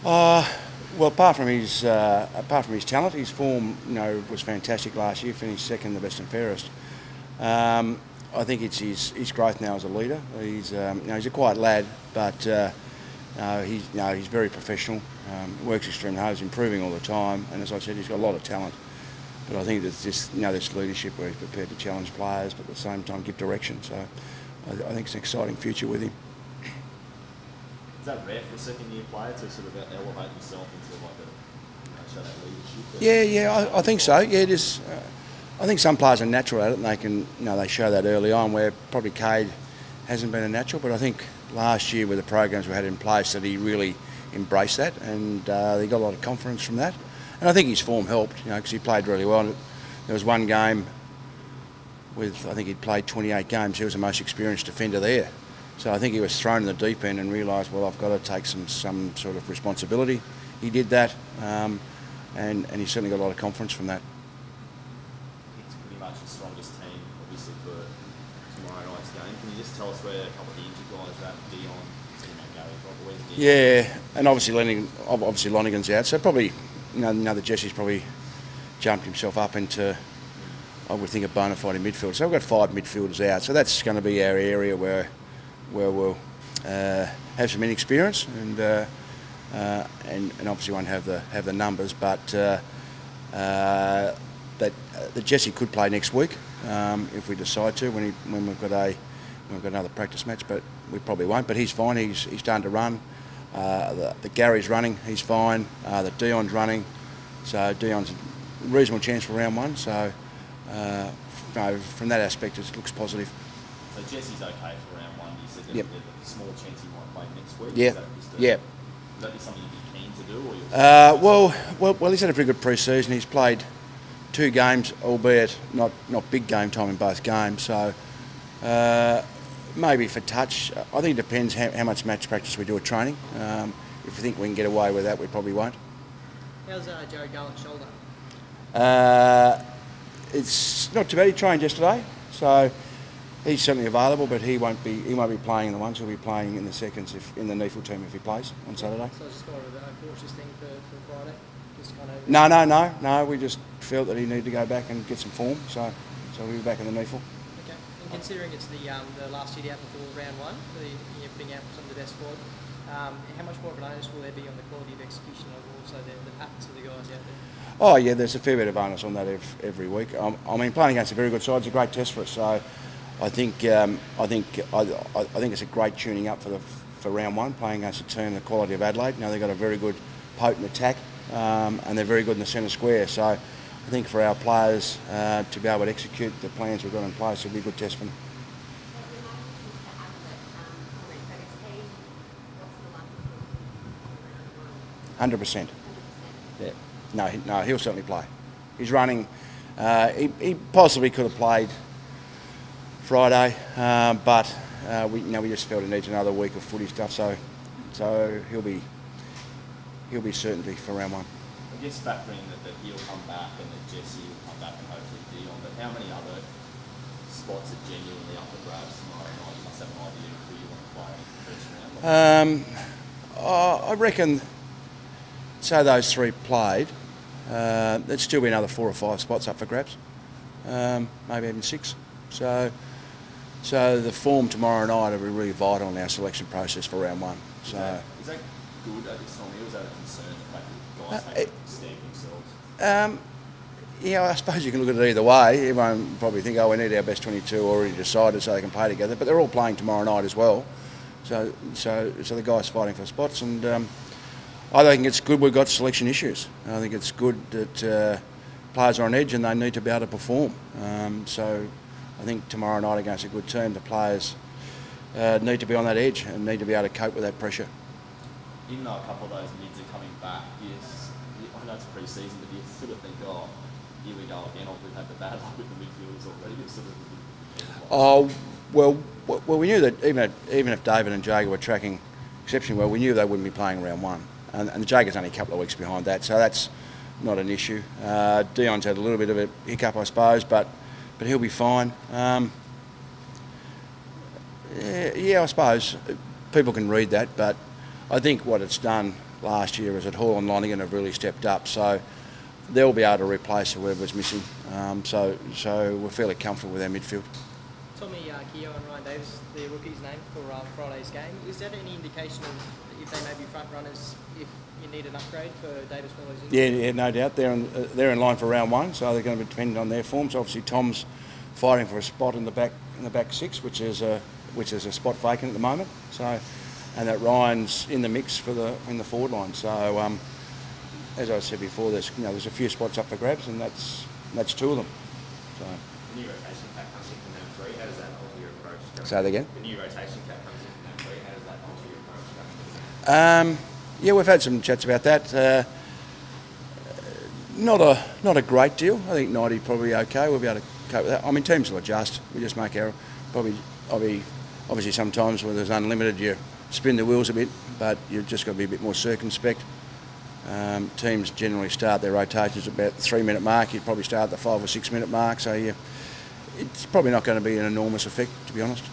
Well, apart from his talent, his form, was fantastic last year. Finished second, the best and fairest. I think it's his growth now as a leader. He's a quiet lad, but he's very professional. Works extremely hard. He's improving all the time, and as I said, he's got a lot of talent. But I think there's just this leadership where he's prepared to challenge players, but at the same time give direction. So I think it's an exciting future with him. Is that rare for a second-year player to sort of elevate himself into like show that leadership? Yeah, I think so. Yeah, it is. I think some players are natural at it, and they can, they show that early on. Where probably Cade hasn't been a natural, but I think last year with the programs we had in place, that he really embraced that, and he got a lot of confidence from that. And I think his form helped, because he played really well. There was one game with, I think he'd played 28 games. He was the most experienced defender there. So I think he was thrown in the deep end and realised, well, I've got to take some sort of responsibility. He did that, and he certainly got a lot of confidence from that. It's pretty much the strongest team, obviously, for tomorrow night's game. Can you just tell us where a couple of the injured guys are at? Dion, Gary, yeah, and obviously Lonigan's out, so probably, the Jesse's probably jumped himself up into, I would think, a bona fide midfield. So we've got 5 midfielders out, so that's going to be our area where we'll have some inexperience and obviously won't have the numbers, but that Jesse could play next week if we decide to when we've got another practice match, but we probably won't. But he's fine. He's starting to run. The Gary's running. He's fine. The Dion's running, so Dion's a reasonable chance for round 1. So from that aspect, it looks positive. So Jesse's okay for round 1. You said that Yep. there's a small chance he might play next week. Yeah. Is that something you'd be keen to do? Or Well, he's had a pretty good pre-season. He's played 2 games, albeit not big game time in both games. So maybe for touch. I think it depends how much match practice we do at training. If we think we can get away with that, we probably won't. How's Jared Garlett's shoulder? It's not too bad. He trained yesterday, so he's certainly available, but he won't be playing in the ones. He'll be playing in the seconds in the NEFL team if he plays on Saturday. So it's just more of a cautious thing for Friday? Just kind of... No. We just felt that he needed to go back and get some form, so he'll be back in the NEFL. Okay. And considering it's the last year out before round 1, being out with some of the best squad, how much more of an onus will there be on the quality of execution and also the patterns of the guys out there? Oh yeah, there's a fair bit of bonus on that every week. I mean, playing against a very good side is a great test for us. So I think it's a great tuning up for round 1, playing against a team the quality of Adelaide. They've got a very good potent attack, and they're very good in the centre square. So I think for our players to be able to execute the plans we've got in place will be a good test for them. 100%. Yeah. No, he'll certainly play. He's running. He possibly could have played Friday, but we just felt he needs another week of footy stuff. So he'll be certainly for round 1. I guess factoring that he'll come back and that Jesse will come back and hopefully Dion. But how many other spots are genuinely up for grabs tomorrow night? You must have an idea of who you want to play in the first round. I reckon. So those 3 played. There'd still be another 4 or 5 spots up for grabs, maybe even 6. So the form tomorrow night will be really vital in our selection process for round 1. So is that good at this time? Or is that a concern, the fact that guys make stamp themselves? Yeah, I suppose you can look at it either way. Everyone probably think, we need our best 22 already decided so they can play together. But they're all playing tomorrow night as well. So the guys fighting for spots, and I think it's good we've got selection issues. I think it's good that players are on edge and they need to be able to perform. So I think tomorrow night against a good team, the players need to be on that edge and need to be able to cope with that pressure. Even though a couple of those mids are coming back, I know it's pre-season, but you sort of think, here we go again, we've had the bad luck with the midfielders already. Well, we knew that even if David and Jager were tracking exceptionally well, we knew they wouldn't be playing round 1. And the Jager's only a couple of weeks behind that, so that's not an issue. Dion's had a little bit of a hiccup, I suppose, but he'll be fine. Yeah, I suppose people can read that, but I think what it's done last year is that Hall and Lonigan have really stepped up, so they'll be able to replace whoever's missing. So we're fairly comfortable with our midfield. Tommy Keogh and Ryan Davis, the rookies named for Friday's game. Is that any indication of if they may be front runners if you need an upgrade for Davis while he's in? Yeah, no doubt. They're in line for round one, so they're going to be dependent on their forms. Obviously, Tom's fighting for a spot in the back six, which is a spot vacant at the moment. So, and that Ryan's in the mix in the forward line. So, as I said before, there's a few spots up for grabs, and that's two of them. So. The new rotation cap comes in from round three. How does that alter your approach? Say that again. The new rotation cap comes in from round three. How does that alter your approach? Yeah, we've had some chats about that. Not a great deal. I think 90 probably okay. We'll be able to cope with that. I mean, teams will adjust. We just make our obviously sometimes when there's unlimited, you spin the wheels a bit, but you've just got to be a bit more circumspect. Teams generally start their rotations at about the 3 minute mark. You'd probably start at the 5 or 6 minute mark. So it's probably not going to be an enormous effect, to be honest.